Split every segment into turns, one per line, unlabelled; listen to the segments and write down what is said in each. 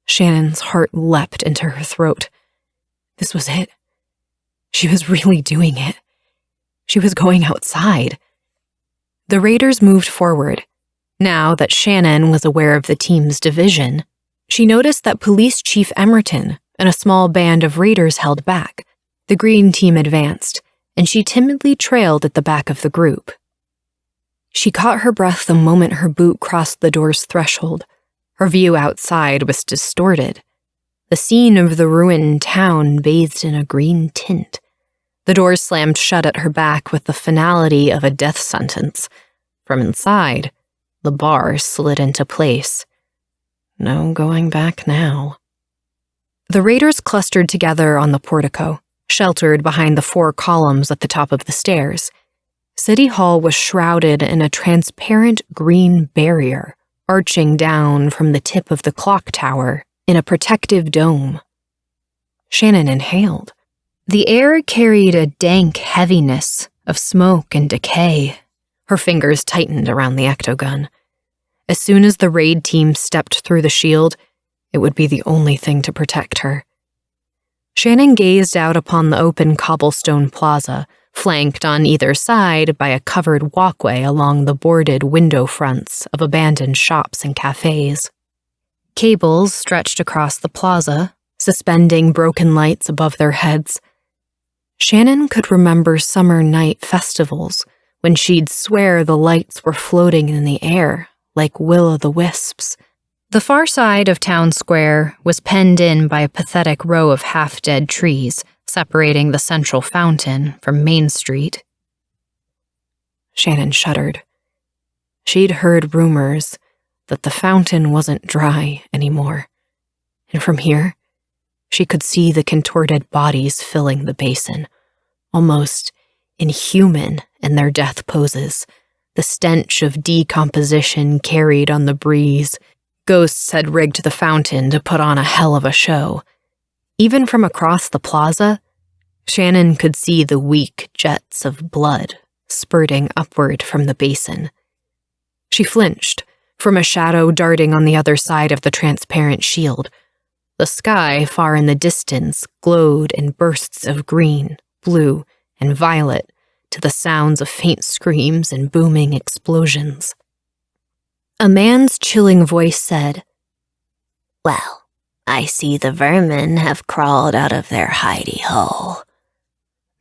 Shannon's heart leapt into her throat. This was it. She was really doing it. She was going outside. The raiders moved forward. Now that Shannon was aware of the team's division, she noticed that Police Chief Emerton and a small band of raiders held back. The green team advanced, and she timidly trailed at the back of the group. She caught her breath the moment her boot crossed the door's threshold. Her view outside was distorted. The scene of the ruined town bathed in a green tint. The doors slammed shut at her back with the finality of a death sentence. From inside, the bar slid into place. No going back now. The raiders clustered together on the portico, sheltered behind the 4 columns at the top of the stairs. City Hall was shrouded in a transparent green barrier, arching down from the tip of the clock tower in a protective dome. Shannon inhaled. The air carried a dank heaviness of smoke and decay. Her fingers tightened around the ectogun. As soon as the raid team stepped through the shield, it would be the only thing to protect her. Shannon gazed out upon the open cobblestone plaza, flanked on either side by a covered walkway along the boarded window fronts of abandoned shops and cafes. Cables stretched across the plaza, suspending broken lights above their heads. Shannon could remember summer night festivals when she'd swear the lights were floating in the air like will-o'-the-wisps. The far side of Town Square was penned in by a pathetic row of half-dead trees, separating the central fountain from Main Street. Shannon shuddered. She'd heard rumors that the fountain wasn't dry anymore, and from here, she could see the contorted bodies filling the basin, almost inhuman in their death poses. The stench of decomposition carried on the breeze. Ghosts had rigged the fountain to put on a hell of a show. Even from across the plaza, Shannon could see the weak jets of blood spurting upward from the basin. She flinched from a shadow darting on the other side of the transparent shield. The sky far in the distance glowed in bursts of green, blue, and violet to the sounds of faint screams and booming explosions. A man's chilling voice said, "Well, I see the vermin have crawled out of their hidey hole."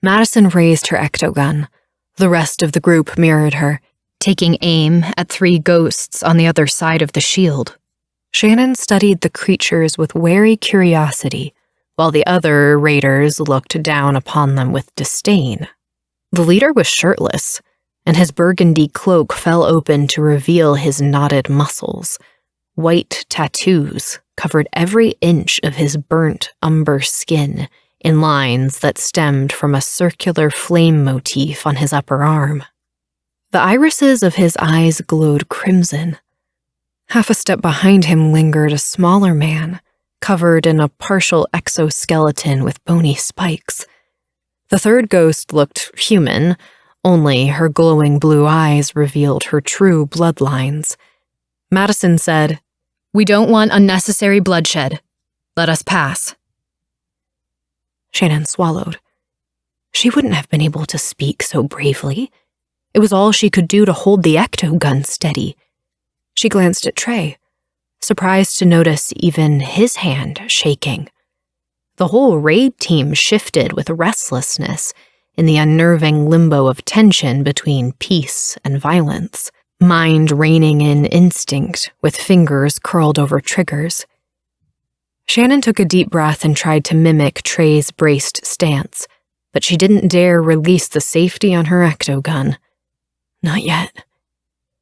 Madison raised her ectogun. The rest of the group mirrored her, taking aim at 3 ghosts on the other side of the shield. Shannon studied the creatures with wary curiosity, while the other raiders looked down upon them with disdain. The leader was shirtless, and his burgundy cloak fell open to reveal his knotted muscles. White tattoos covered every inch of his burnt umber skin in lines that stemmed from a circular flame motif on his upper arm. The irises of his eyes glowed crimson. Half a step behind him lingered a smaller man, covered in a partial exoskeleton with bony spikes. The third ghost looked human, only her glowing blue eyes revealed her true bloodlines. Madison said, "We don't want unnecessary bloodshed. Let us pass." Shannon swallowed. She wouldn't have been able to speak so bravely. It was all she could do to hold the ecto-gun steady. She glanced at Trey, surprised to notice even his hand shaking. The whole raid team shifted with restlessness in the unnerving limbo of tension between peace and violence, mind reining in instinct with fingers curled over triggers. Shannon took a deep breath and tried to mimic Trey's braced stance, but she didn't dare release the safety on her ecto-gun. Not yet.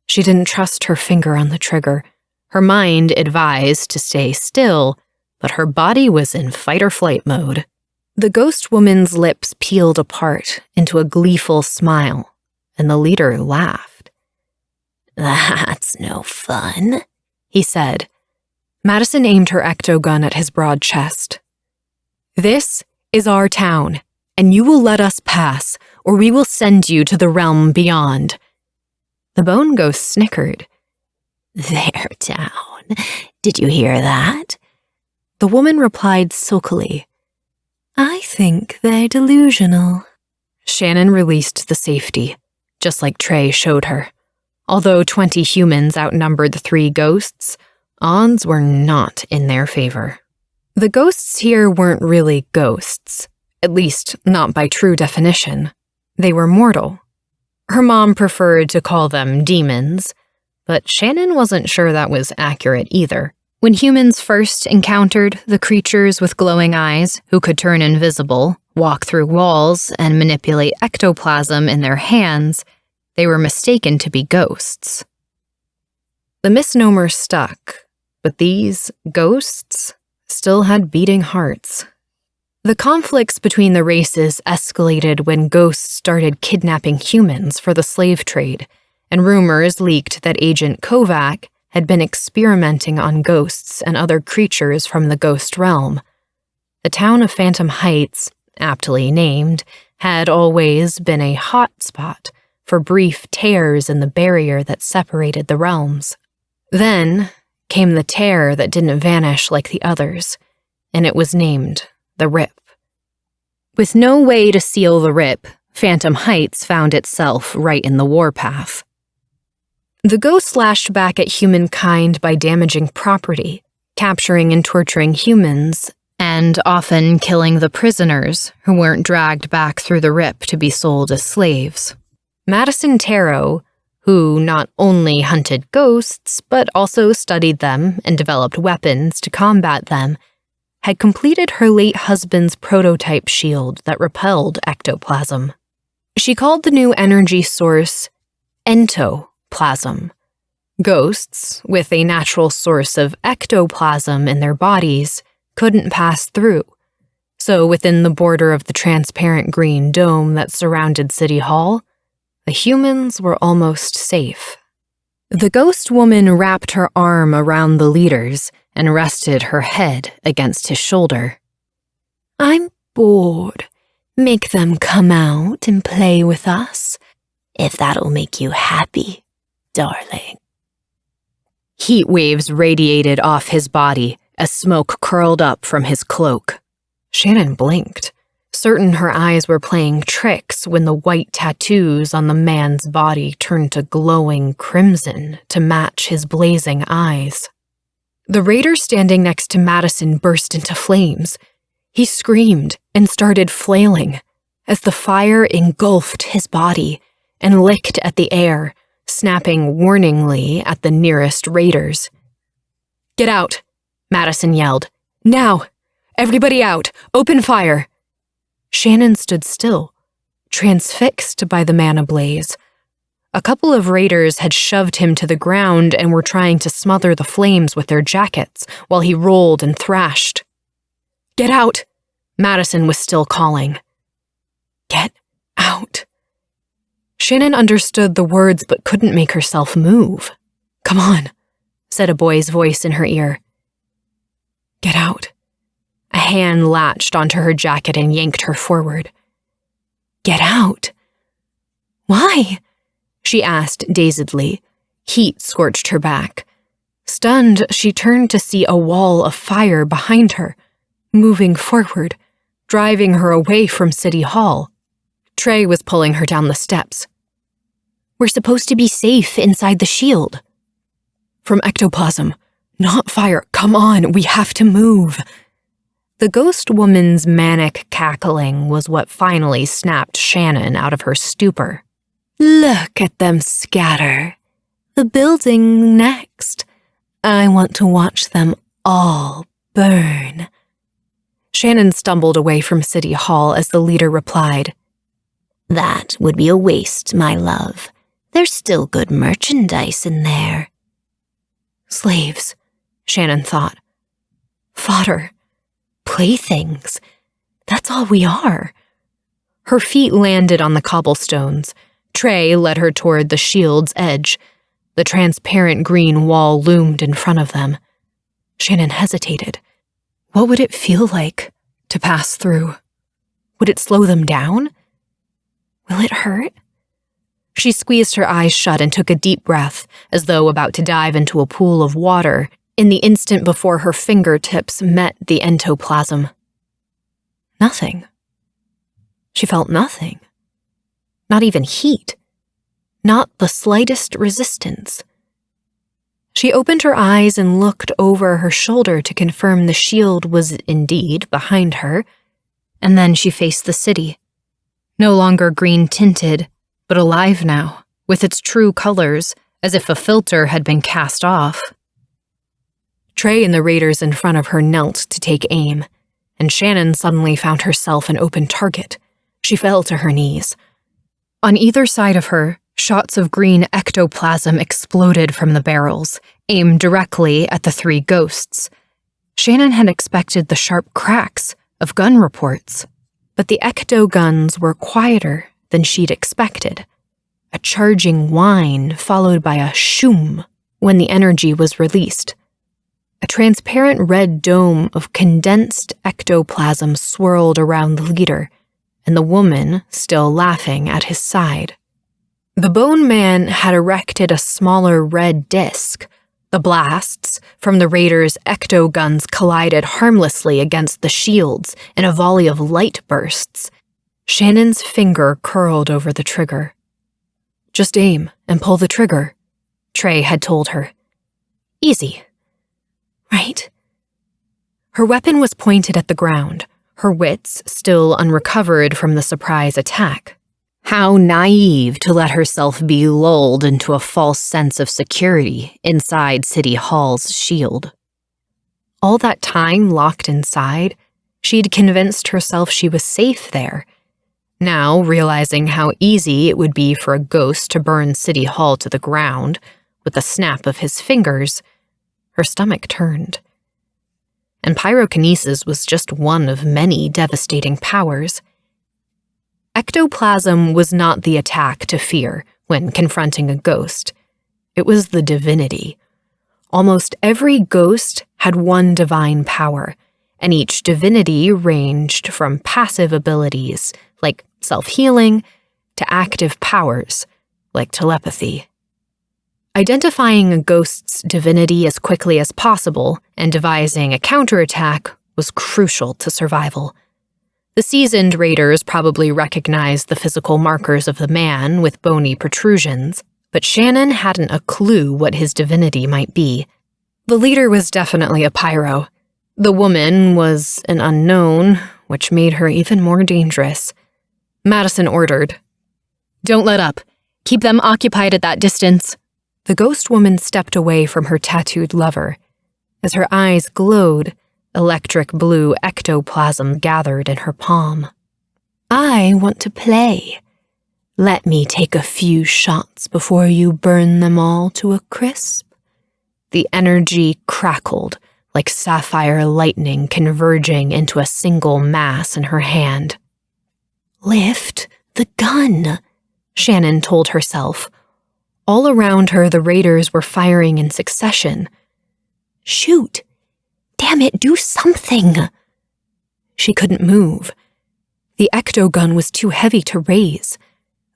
She didn't trust her finger on the trigger. Her mind advised to stay still, but her body was in fight-or-flight mode. The ghost woman's lips peeled apart into a gleeful smile, and the leader laughed. "That's no fun," he said. Madison aimed her ecto-gun at his broad chest. "This is our town, and you will let us pass, or we will send you to the realm beyond." The bone ghost snickered. "Their town. Did you hear that? The woman replied silkily, "I think they're delusional." Shannon released the safety, just like Trey showed her. Although 20 humans outnumbered 3 ghosts, odds were not in their favor. The ghosts here weren't really ghosts, at least not by true definition. They were mortal. Her mom preferred to call them demons, but Shannon wasn't sure that was accurate either. When humans first encountered the creatures with glowing eyes who could turn invisible, walk through walls, and manipulate ectoplasm in their hands, they were mistaken to be ghosts. The misnomer stuck, but these ghosts still had beating hearts. The conflicts between the races escalated when ghosts started kidnapping humans for the slave trade, and rumors leaked that Agent Kovac had been experimenting on ghosts and other creatures from the ghost realm. The town of Phantom Heights, aptly named, had always been a hot spot for brief tears in the barrier that separated the realms. Then came the tear that didn't vanish like the others, and it was named the Rip. With no way to seal the Rip, Phantom Heights found itself right in the warpath. The ghosts lashed back at humankind by damaging property, capturing and torturing humans, and often killing the prisoners who weren't dragged back through the Rip to be sold as slaves. Madison Tarot, who not only hunted ghosts, but also studied them and developed weapons to combat them, had completed her late husband's prototype shield that repelled ectoplasm. She called the new energy source entoplasm. Ghosts, with a natural source of ectoplasm in their bodies, couldn't pass through, so within the border of the transparent green dome that surrounded City Hall, the humans were almost safe. The ghost woman wrapped her arm around the leaders and rested her head against his shoulder. "I'm bored. Make them come out and play with us, if that'll make you happy, darling." Heat waves radiated off his body as smoke curled up from his cloak. Shannon blinked, certain her eyes were playing tricks when the white tattoos on the man's body turned to glowing crimson to match his blazing eyes. The raider standing next to Madison burst into flames. He screamed and started flailing as the fire engulfed his body and licked at the air, snapping warningly at the nearest raiders. "Get out," Madison yelled. "Now! Everybody out! Open fire!" Shannon stood still, transfixed by the man ablaze. A couple of raiders had shoved him to the ground and were trying to smother the flames with their jackets while he rolled and thrashed. "Get out!" Madison was still calling. "Get out." Shannon understood the words but couldn't make herself move. "Come on," said a boy's voice in her ear. "Get out." A hand latched onto her jacket and yanked her forward. "Get out? Why?" she asked dazedly. Heat scorched her back. Stunned, she turned to see a wall of fire behind her, moving forward, driving her away from City Hall. Trey was pulling her down the steps. "We're supposed to be safe inside the shield." "From ectoplasm, not fire. Come on, we have to move." The ghost woman's manic cackling was what finally snapped Shannon out of her stupor. "Look at them scatter. The building next. I want to watch them all burn." Shannon stumbled away from City Hall as the leader replied, "That would be a waste, my love. There's still good merchandise in there." Slaves, Shannon thought. Fodder. Playthings. That's all we are. Her feet landed on the cobblestones. Trey led her toward the shield's edge. The transparent green wall loomed in front of them. Shannon hesitated. What would it feel like to pass through? Would it slow them down? Will it hurt? She squeezed her eyes shut and took a deep breath, as though about to dive into a pool of water, in the instant before her fingertips met the entoplasm. Nothing. She felt nothing. Not even heat. Not the slightest resistance. She opened her eyes and looked over her shoulder to confirm the shield was indeed behind her, and then she faced the city. No longer green-tinted, but alive now, with its true colors, as if a filter had been cast off. Trey and the raiders in front of her knelt to take aim, and Shannon suddenly found herself an open target. She fell to her knees. On either side of her, shots of green ectoplasm exploded from the barrels, aimed directly at the three ghosts. Shannon had expected the sharp cracks of gun reports, but the ecto guns were quieter than she'd expected. A charging whine followed by a shoom when the energy was released. A transparent red dome of condensed ectoplasm swirled around the leader, and the woman still laughing at his side. The Bone Man had erected a smaller red disc. The blasts from the raiders' ecto guns collided harmlessly against the shields in a volley of light bursts. Shannon's finger curled over the trigger. "Just aim and pull the trigger," Trey had told her. "Easy." "Right." Her weapon was pointed at the ground, her wits still unrecovered from the surprise attack. How naive to let herself be lulled into a false sense of security inside City Hall's shield. All that time locked inside, she'd convinced herself she was safe there. Now, realizing how easy it would be for a ghost to burn City Hall to the ground with a snap of his fingers, her stomach turned. And pyrokinesis was just one of many devastating powers. Ectoplasm was not the attack to fear when confronting a ghost. It was the divinity. Almost every ghost had one divine power, and each divinity ranged from passive abilities, like self-healing, to active powers, like telepathy. Identifying a ghost's divinity as quickly as possible and devising a counterattack was crucial to survival. The seasoned raiders probably recognized the physical markers of the man with bony protrusions, but Shannon hadn't a clue what his divinity might be. The leader was definitely a pyro. The woman was an unknown, which made her even more dangerous. Madison ordered, "Don't let up. Keep them occupied at that distance." The ghost woman stepped away from her tattooed lover. As her eyes glowed, electric blue ectoplasm gathered in her palm. "I want to play. Let me take a few shots before you burn them all to a crisp." The energy crackled like sapphire lightning converging into a single mass in her hand. "Lift the gun," Shannon told herself. All around her, the raiders were firing in succession. "Shoot! Damn it, do something!" She couldn't move. The ecto-gun was too heavy to raise.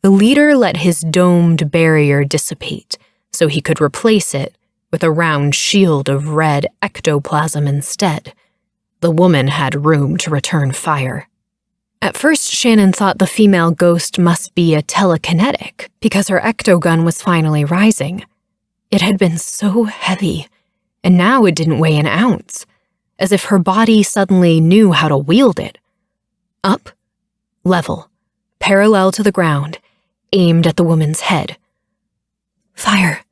The leader let his domed barrier dissipate, so he could replace it with a round shield of red ectoplasm instead. The woman had room to return fire. At first, Shannon thought the female ghost must be a telekinetic because her ecto-gun was finally rising. It had been so heavy, and now it didn't weigh an ounce, as if her body suddenly knew how to wield it. Up, level, parallel to the ground, aimed at the woman's head. "Fire,"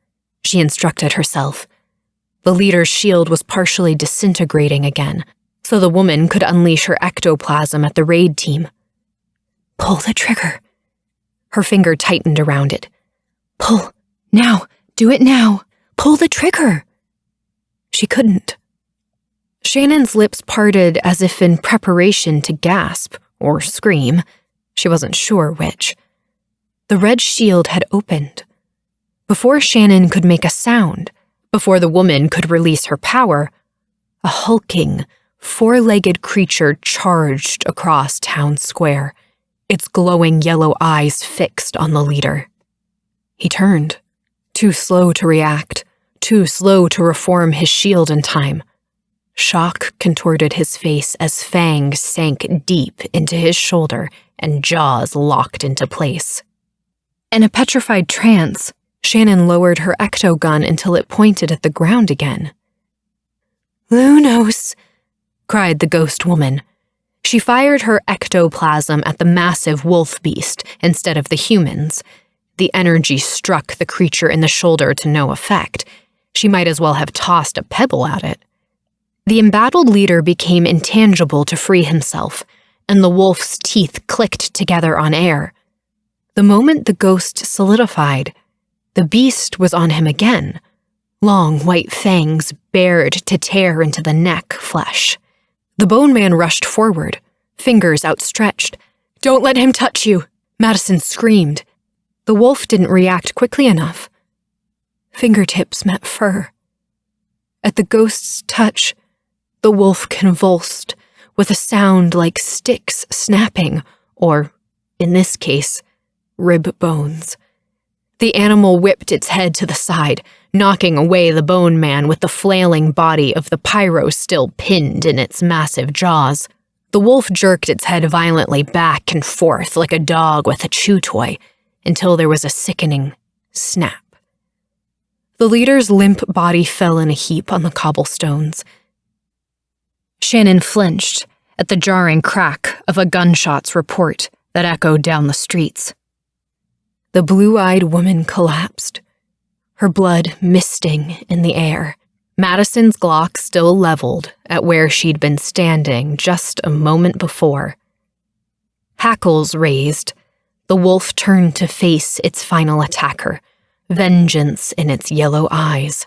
she instructed herself. The leader's shield was partially disintegrating again, so the woman could unleash her ectoplasm at the raid team. "Pull the trigger." Her finger tightened around it. "Pull, now, do it now, pull the trigger." She couldn't. Shannon's lips parted as if in preparation to gasp or scream. She wasn't sure which. The red shield had opened. Before Shannon could make a sound, before the woman could release her power, a hulking, four-legged creature charged across town square, its glowing yellow eyes fixed on the leader. He turned, too slow to react, too slow to reform his shield in time. Shock contorted his face as fangs sank deep into his shoulder and jaws locked into place. In a petrified trance, Shannon lowered her ecto-gun until it pointed at the ground again. "Lunos!" cried the ghost woman. She fired her ectoplasm at the massive wolf beast instead of the humans. The energy struck the creature in the shoulder to no effect. She might as well have tossed a pebble at it. The embattled leader became intangible to free himself, and the wolf's teeth clicked together on air. The moment the ghost solidified, the beast was on him again. Long white fangs bared to tear into the neck flesh. The bone man rushed forward, fingers outstretched. "Don't let him touch you!" Madison screamed. The wolf didn't react quickly enough. Fingertips met fur. At the ghost's touch, the wolf convulsed with a sound like sticks snapping, or, in this case, rib bones. The animal whipped its head to the side, knocking away the bone man with the flailing body of the pyro still pinned in its massive jaws. The wolf jerked its head violently back and forth like a dog with a chew toy, until there was a sickening snap. The leader's limp body fell in a heap on the cobblestones. Shannon flinched at the jarring crack of a gunshot's report that echoed down the streets. The blue-eyed woman collapsed, her blood misting in the air. Madison's Glock still leveled at where she'd been standing just a moment before. Hackles raised, the wolf turned to face its final attacker, vengeance in its yellow eyes.